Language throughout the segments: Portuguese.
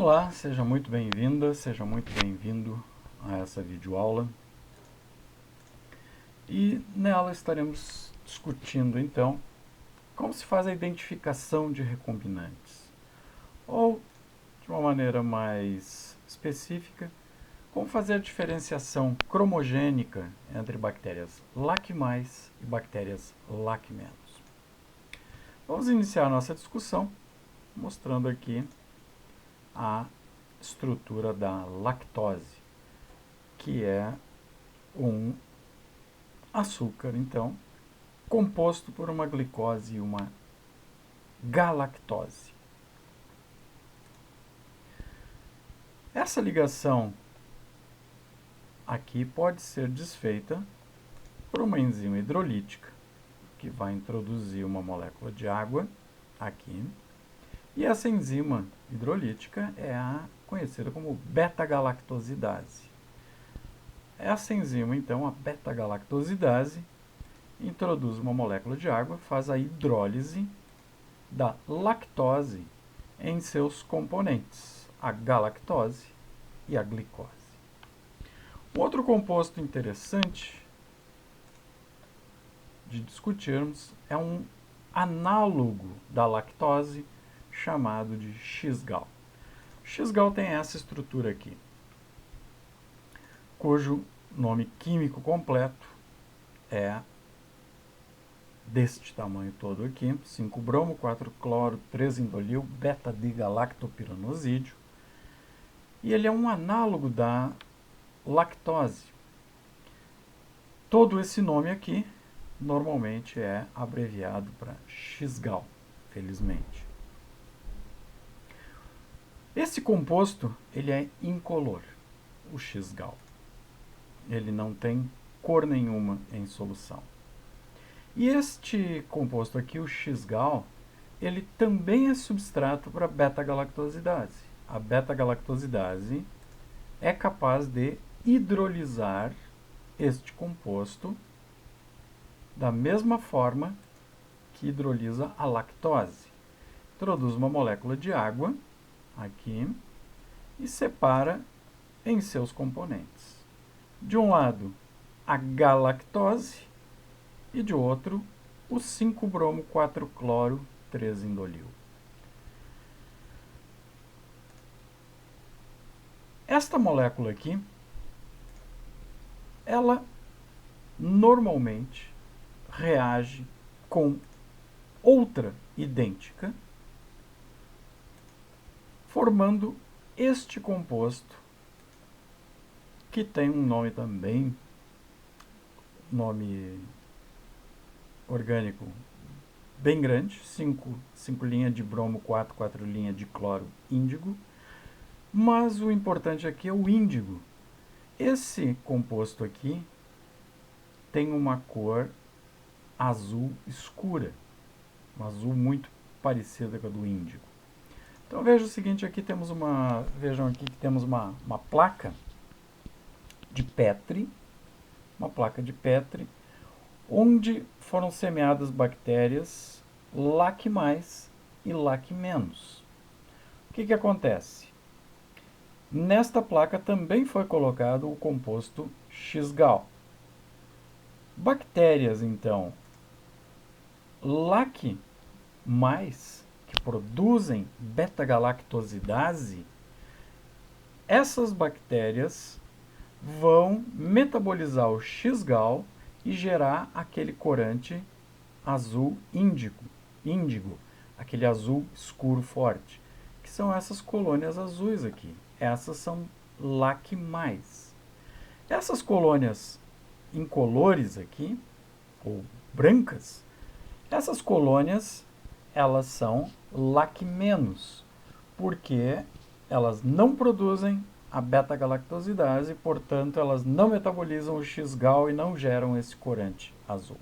Olá, seja muito bem-vinda, seja muito bem-vindo a essa videoaula. E nela estaremos discutindo, então, como se faz a identificação de recombinantes. Ou, de uma maneira mais específica, como fazer a diferenciação cromogênica entre bactérias LAC+, e bactérias LAC-. Vamos iniciar a nossa discussão mostrando aqui a estrutura da lactose, que é um açúcar, então, composto por uma glicose e uma galactose. Essa ligação aqui pode ser desfeita por uma enzima hidrolítica, que vai introduzir uma molécula de água aqui. E essa enzima hidrolítica é a conhecida como beta-galactosidase. Essa enzima, então, a beta-galactosidase, introduz uma molécula de água, faz a hidrólise da lactose em seus componentes, a galactose e a glicose. Um outro composto interessante de discutirmos é um análogo da lactose chamado de X-gal. X-gal tem essa estrutura aqui, cujo nome químico completo é deste tamanho todo aqui, 5-bromo, 4-cloro, 3-indolil, beta-digalactopiranosídeo. E ele é um análogo da lactose. Todo esse nome aqui normalmente é abreviado para X-gal, felizmente. Esse composto ele é incolor, o X-gal. Ele não tem cor nenhuma em solução. E este composto aqui, o X-gal, ele também é substrato para beta-galactosidase. A beta-galactosidase é capaz de hidrolisar este composto da mesma forma que hidrolisa a lactose. Introduz uma molécula de água aqui e separa em seus componentes. De um lado, a galactose e de outro, o 5-bromo, 4-cloro, 3-indolil. Esta molécula aqui, ela normalmente reage com outra idêntica, formando este composto, que tem um nome também, nome orgânico bem grande, 5 linhas de bromo, 4 linhas de cloro, índigo. Mas o importante aqui é o índigo. Esse composto aqui tem uma cor azul escura, um azul muito parecida com a do índigo. Então veja o seguinte, vejam aqui que temos uma placa de Petri, onde foram semeadas bactérias LAC+ e LAC-. O que acontece? Nesta placa também foi colocado o composto X-gal. Bactérias, então, LAC+, que produzem beta-galactosidase, essas bactérias vão metabolizar o X-gal e gerar aquele corante azul índigo, aquele azul escuro forte, que são essas colônias azuis aqui. Essas são LAC+. Essas colônias incolores aqui, ou brancas, essas colônias, elas são LAC-, porque elas não produzem a beta-galactosidase, portanto, elas não metabolizam o X-gal e não geram esse corante azul.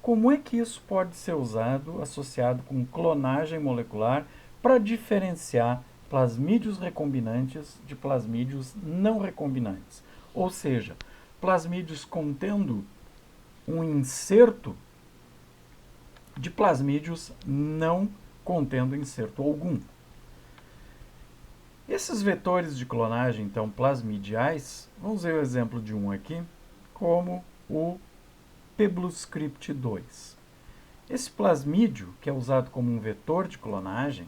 Como é que isso pode ser usado, associado com clonagem molecular, para diferenciar plasmídios recombinantes de plasmídios não recombinantes? Ou seja, plasmídios contendo um inserto de plasmídios não contendo inserto algum. Esses vetores de clonagem, então, plasmidiais, vamos ver o exemplo de um aqui, como o PeBlueScript2. Esse plasmídio, que é usado como um vetor de clonagem,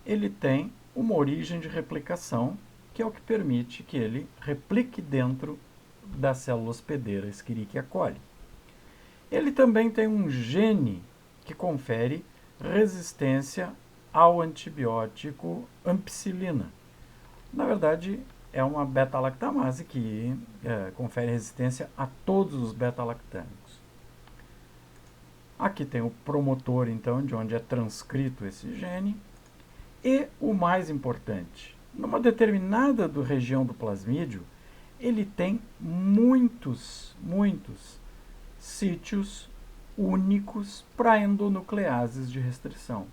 ele tem uma origem de replicação, que é o que permite que ele replique dentro da célula hospedeira Escherichia coli. Ele também tem um gene que confere resistência ao antibiótico ampicilina. Na verdade, é uma beta-lactamase que confere resistência a todos os beta-lactâmicos. Aqui tem o promotor, então, de onde é transcrito esse gene. E o mais importante, numa determinada região do plasmídio, ele tem muitos sítios únicos para endonucleases de restrição.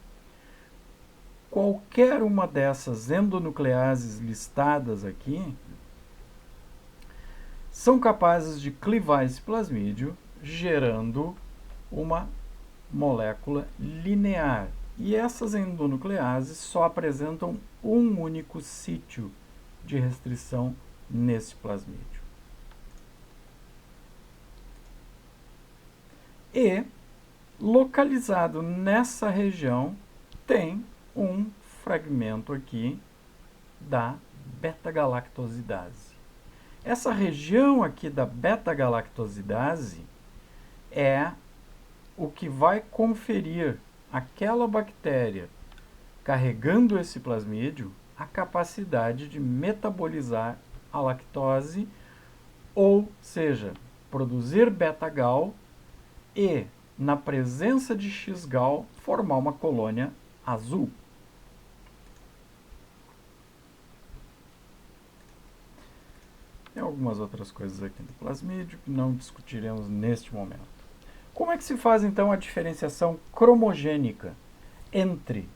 Qualquer uma dessas endonucleases listadas aqui são capazes de clivar esse plasmídio, gerando uma molécula linear. E essas endonucleases só apresentam um único sítio de restrição nesse plasmídio. E, localizado nessa região, tem um fragmento aqui da beta-galactosidase. Essa região aqui da beta-galactosidase é o que vai conferir àquela bactéria carregando esse plasmídio a capacidade de metabolizar a lactose, ou seja, produzir beta-gal e, na presença de X-gal, formar uma colônia azul. Tem algumas outras coisas aqui no plasmídio que não discutiremos neste momento. Como é que se faz, então, a diferenciação cromogênica entre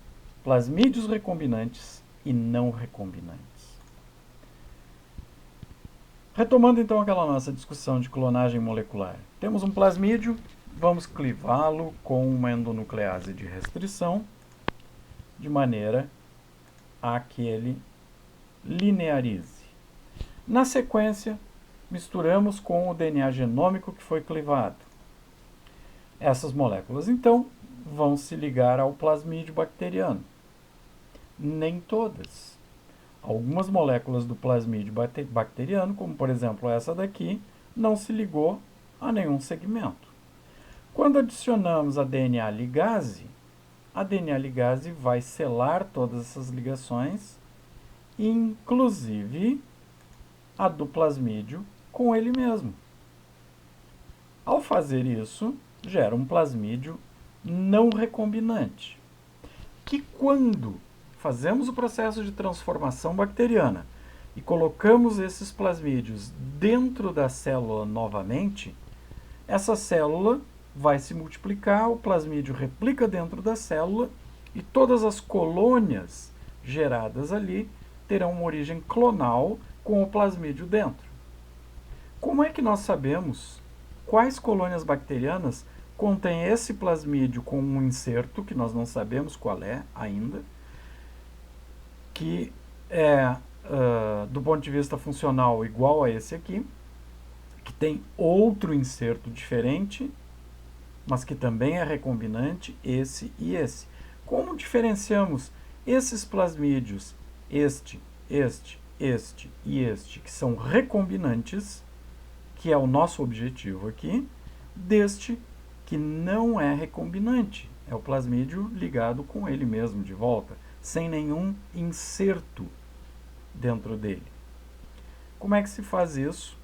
plasmídios recombinantes e não recombinantes? Retomando, então, aquela nossa discussão de clonagem molecular. Temos um plasmídio, vamos clivá-lo com uma endonuclease de restrição, de maneira a que ele linearize. Na sequência, misturamos com o DNA genômico que foi clivado. Essas moléculas, então, vão se ligar ao plasmídio bacteriano. Nem todas. Algumas moléculas do plasmídio bacteriano, como por exemplo essa daqui, não se ligou a nenhum segmento. Quando adicionamos a DNA ligase vai selar todas essas ligações, inclusive a do plasmídio com ele mesmo. Ao fazer isso, gera um plasmídio não recombinante, que quando fazemos o processo de transformação bacteriana e colocamos esses plasmídios dentro da célula novamente, essa célula vai se multiplicar, o plasmídio replica dentro da célula e todas as colônias geradas ali terão uma origem clonal com o plasmídio dentro. Como é que nós sabemos quais colônias bacterianas contêm esse plasmídio com um inserto, que nós não sabemos qual é ainda, que é, do ponto de vista funcional, igual a esse aqui, que tem outro inserto diferente, mas que também é recombinante, esse e esse. Como diferenciamos esses plasmídios, este e este, que são recombinantes, que é o nosso objetivo aqui, deste que não é recombinante, é o plasmídio ligado com ele mesmo de volta, sem nenhum inserto dentro dele. Como é que se faz isso?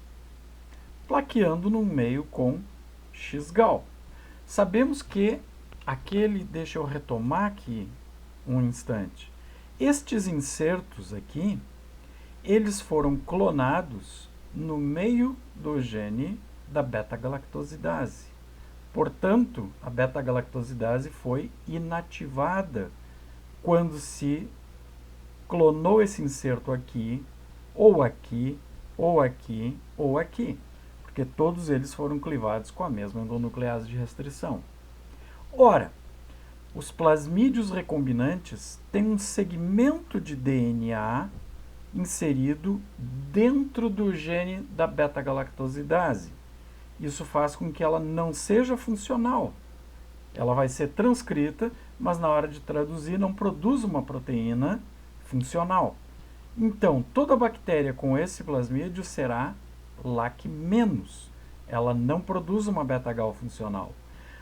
Plaqueando no meio com X-gal. Sabemos que deixa eu retomar aqui um instante. Estes insertos aqui, eles foram clonados no meio do gene da beta-galactosidase. Portanto, a beta-galactosidase foi inativada quando se clonou esse inserto aqui, ou aqui, ou aqui, ou aqui, porque todos eles foram clivados com a mesma endonuclease de restrição. Ora, os plasmídios recombinantes têm um segmento de DNA inserido dentro do gene da beta-galactosidase. Isso faz com que ela não seja funcional. Ela vai ser transcrita, mas na hora de traduzir não produz uma proteína funcional. Então, toda bactéria com esse plasmídio será LAC-. Ela não produz uma beta-gal funcional.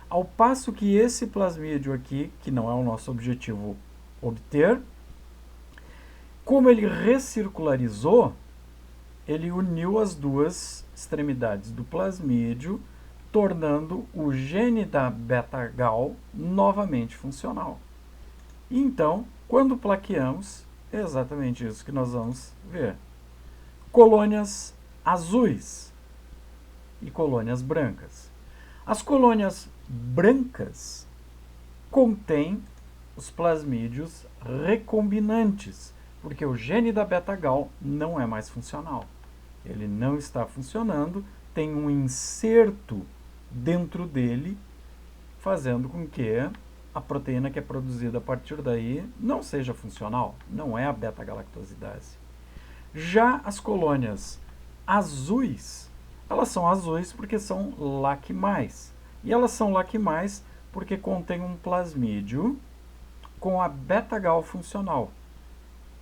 Ao passo que esse plasmídio aqui, que não é o nosso objetivo obter, como ele recircularizou, ele uniu as duas extremidades do plasmídio, tornando o gene da beta-gal novamente funcional. E então, quando plaqueamos, é exatamente isso que nós vamos ver. Colônias azuis e colônias brancas. As colônias brancas contêm os plasmídios recombinantes, porque o gene da beta-gal não é mais funcional. Ele não está funcionando, tem um inserto dentro dele, fazendo com que a proteína que é produzida a partir daí não seja funcional, não é a beta-galactosidase. Já as colônias azuis, elas são azuis porque são LAC+. E elas são LAC+, porque contém um plasmídio com a beta-gal funcional.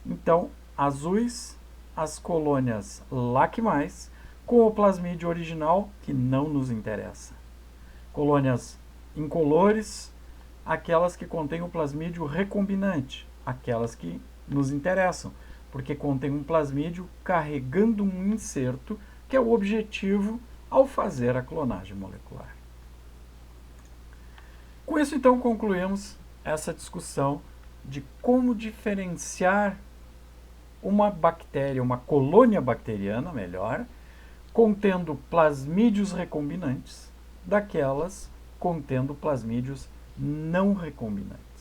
Então, azuis, as colônias LAC+, com o plasmídio original, que não nos interessa. Colônias incolores, aquelas que contêm o plasmídio recombinante, aquelas que nos interessam, porque contém um plasmídio carregando um inserto, que é o objetivo ao fazer a clonagem molecular. Com isso, então, concluímos essa discussão de como diferenciar uma bactéria, uma colônia bacteriana, melhor, contendo plasmídios recombinantes, daquelas contendo plasmídios não recombinantes.